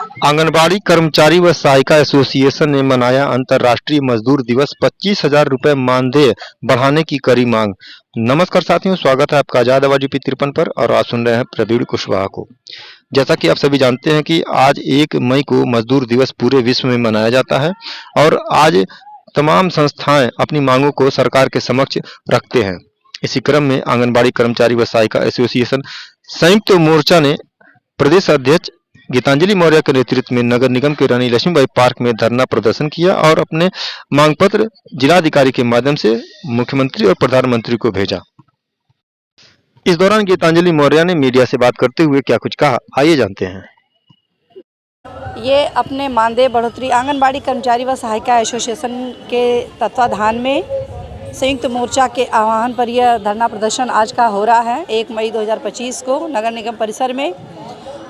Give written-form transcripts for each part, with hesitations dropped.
आंगनबाड़ी कर्मचारी व सहायिका एसोसिएशन ने मनाया अंतर्राष्ट्रीय मजदूर दिवस। 25,000 रुपए मानदेय बढ़ाने की करी मांग। नमस्कार साथियों, स्वागत है आपका आजाद आवाज यूपी 53 पर और आप सुन रहे हैं प्रवीण कुशवाहा को। जैसा कि आप सभी जानते हैं कि आज 1 मई को मजदूर दिवस पूरे विश्व में मनाया जाता है और आज तमाम संस्थाएं अपनी मांगों को सरकार के समक्ष रखते हैं। इसी क्रम में आंगनबाड़ी कर्मचारी व सहायिका एसोसिएशन संयुक्त मोर्चा ने प्रदेश अध्यक्ष गीतांजलि मौर्य के नेतृत्व में नगर निगम के रानी लक्ष्मीबाई पार्क में धरना प्रदर्शन किया और अपने मांग पत्र जिलाधिकारी के माध्यम से मुख्यमंत्री और प्रधानमंत्री को भेजा। इस दौरान गीतांजलि मौर्य ने मीडिया से बात करते हुए क्या कुछ कहा, आइए जानते हैं। ये अपने मानदेय बढ़ोतरी आंगनबाड़ी कर्मचारी व सहायिका एसोसिएशन के तत्वाधान में संयुक्त मोर्चा के आह्वान पर यह धरना प्रदर्शन आज का हो रहा है 1 मई 2025 को नगर निगम परिसर में।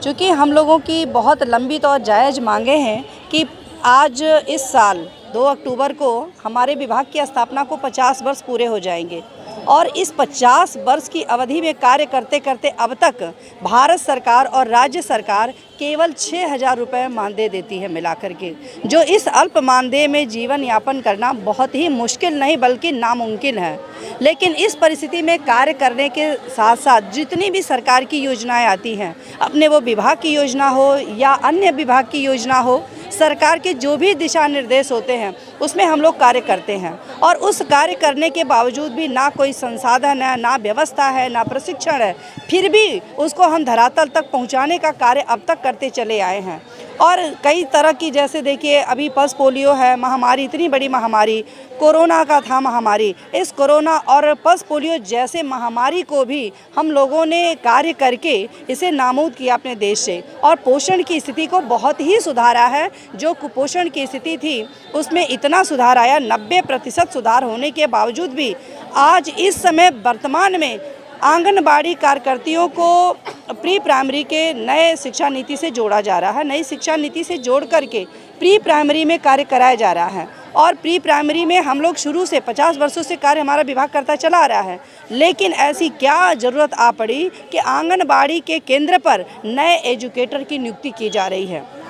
चूँकि हम लोगों की बहुत लंबी और जायज़ मांगे हैं कि आज इस साल 2 अक्टूबर को हमारे विभाग की स्थापना को 50 वर्ष पूरे हो जाएंगे और इस 50 वर्ष की अवधि में कार्य करते करते अब तक भारत सरकार और राज्य सरकार केवल 6,000 रुपये मानदेय देती है मिलाकर के, जो इस अल्प मानदेय में जीवन यापन करना बहुत ही मुश्किल नहीं बल्कि नामुमकिन है। लेकिन इस परिस्थिति में कार्य करने के साथ साथ जितनी भी सरकार की योजनाएं आती हैं, अपने वो विभाग की योजना हो या अन्य विभाग की योजना हो, सरकार के जो भी दिशा निर्देश होते हैं उसमें हम लोग कार्य करते हैं और उस कार्य करने के बावजूद भी ना कोई संसाधन है, ना व्यवस्था है, ना प्रशिक्षण है, फिर भी उसको हम धरातल तक पहुंचाने का कार्य अब तक करते चले आए हैं। और कई तरह की, जैसे देखिए अभी पल्स पोलियो है महामारी, इतनी बड़ी महामारी, कोरोना का था महामारी, इस कोरोना और पल्स पोलियो जैसे महामारी को भी हम लोगों ने कार्य करके इसे नाबूद किया अपने देश से और पोषण की स्थिति को बहुत ही सुधारा है। जो कुपोषण की स्थिति थी उसमें इतना सुधार आया, 90% सुधार होने के बावजूद भी आज इस समय वर्तमान में आंगनबाड़ी कार्यकर्तियों को प्री प्राइमरी के नए शिक्षा नीति से जोड़ा जा रहा है। नई शिक्षा नीति से जोड़ करके प्री प्राइमरी में कार्य कराया जा रहा है और प्री प्राइमरी में हम लोग शुरू से 50 वर्षों से कार्य हमारा विभाग करता चला आ रहा है। लेकिन ऐसी क्या ज़रूरत आ पड़ी कि आंगनबाड़ी के केंद्र पर नए एजुकेटर की नियुक्ति की जा रही है।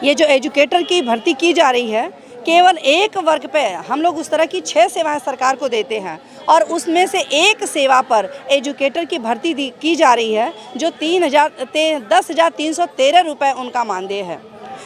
ये जो एजुकेटर की भर्ती की जा रही है, केवल एक वर्ग पे हम लोग उस तरह की 6 सेवाएं सरकार को देते हैं और उसमें से एक सेवा पर एजुकेटर की भर्ती की जा रही है जो 10,313 रुपये उनका मानदेय है।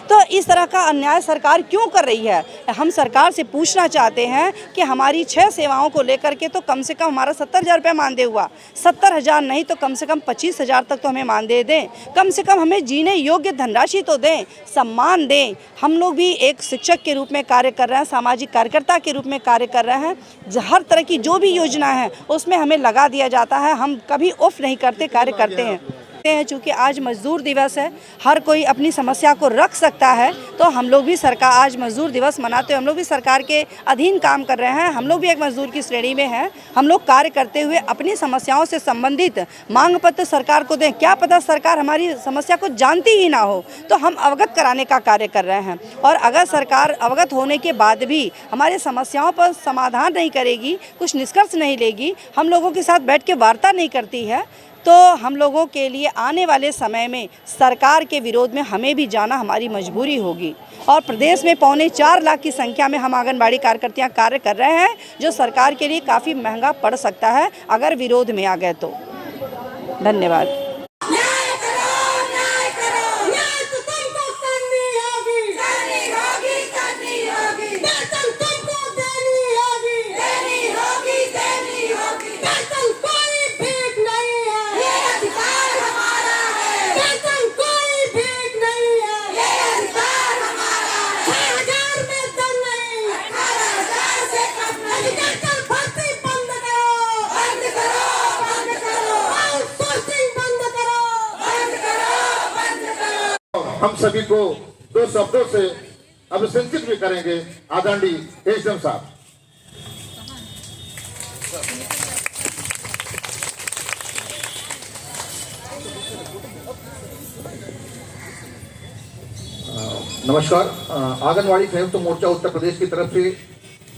तो इस तरह का अन्याय सरकार क्यों कर रही है? हम सरकार से पूछना चाहते हैं कि हमारी 6 सेवाओं को लेकर के तो कम से कम हमारा 70,000 रुपये मानदेय हुआ, 70,000 नहीं तो कम से कम 25,000 तक तो हमें मानदेय दें, कम से कम हमें जीने योग्य धनराशि तो दें, सम्मान दें। हम लोग भी एक शिक्षक के रूप में कार्य कर रहे हैं, सामाजिक कार्यकर्ता के रूप में कार्य कर रहे हैं। हर तरह की जो भी योजना है उसमें हमें लगा दिया जाता है, हम कभी ऑफ नहीं करते, कार्य करते हैं। चूँकि आज मजदूर दिवस है, हर कोई अपनी समस्या को रख सकता है, तो हम लोग भी सरकार आज मजदूर दिवस मनाते हैं। हम लोग भी सरकार के अधीन काम कर रहे हैं, हम लोग भी एक मजदूर की श्रेणी में हैं। हम लोग कार्य करते हुए अपनी समस्याओं से संबंधित मांग पत्र सरकार को दें। क्या पता सरकार हमारी समस्या को जानती ही ना हो, तो हम अवगत कराने का कार्य कर रहे हैं। और अगर सरकार अवगत होने के बाद भी हमारी समस्याओं पर समाधान नहीं करेगी, कुछ निष्कर्ष नहीं लेगी, हम लोगों के साथ बैठ के वार्ता नहीं करती है, तो हम लोगों के लिए आने वाले समय में सरकार के विरोध में हमें भी जाना हमारी मजबूरी होगी। और प्रदेश में 4.25 लाख की संख्या में हम आंगनबाड़ी कार्यकर्तियां कार्य कर रहे हैं, जो सरकार के लिए काफ़ी महंगा पड़ सकता है अगर विरोध में आ गए तो। धन्यवाद। हम सभी को 2 शब्दों से अभिशंसित भी करेंगे। आदरणीय एसडीएम साहब। नमस्कार। आंगनवाड़ी संयुक्त मोर्चा उत्तर प्रदेश की तरफ से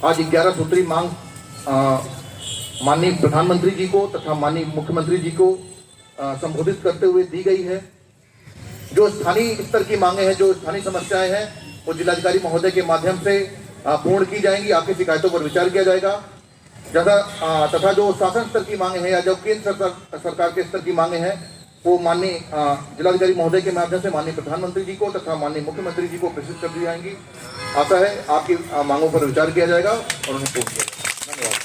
आज 11 सूत्री मांग माननीय प्रधानमंत्री जी को तथा माननीय मुख्यमंत्री जी को संबोधित करते हुए दी गई है। जो स्थानीय स्तर की मांगे हैं, जो स्थानीय समस्याएं हैं, वो जिलाधिकारी महोदय के माध्यम से पूर्ण की जाएंगी। आपकी शिकायतों पर विचार किया जाएगा। तथा जो शासन स्तर की मांगे हैं या जो केंद्र सरकार के स्तर की मांगे हैं, वो माननीय जिलाधिकारी महोदय के माध्यम से माननीय प्रधानमंत्री जी को तथा माननीय मुख्यमंत्री जी को प्रेषित कर दी जाएंगी। आशा है आपकी मांगों पर विचार किया जाएगा और उन्हें पूर्ण किया जाएगा। धन्यवाद।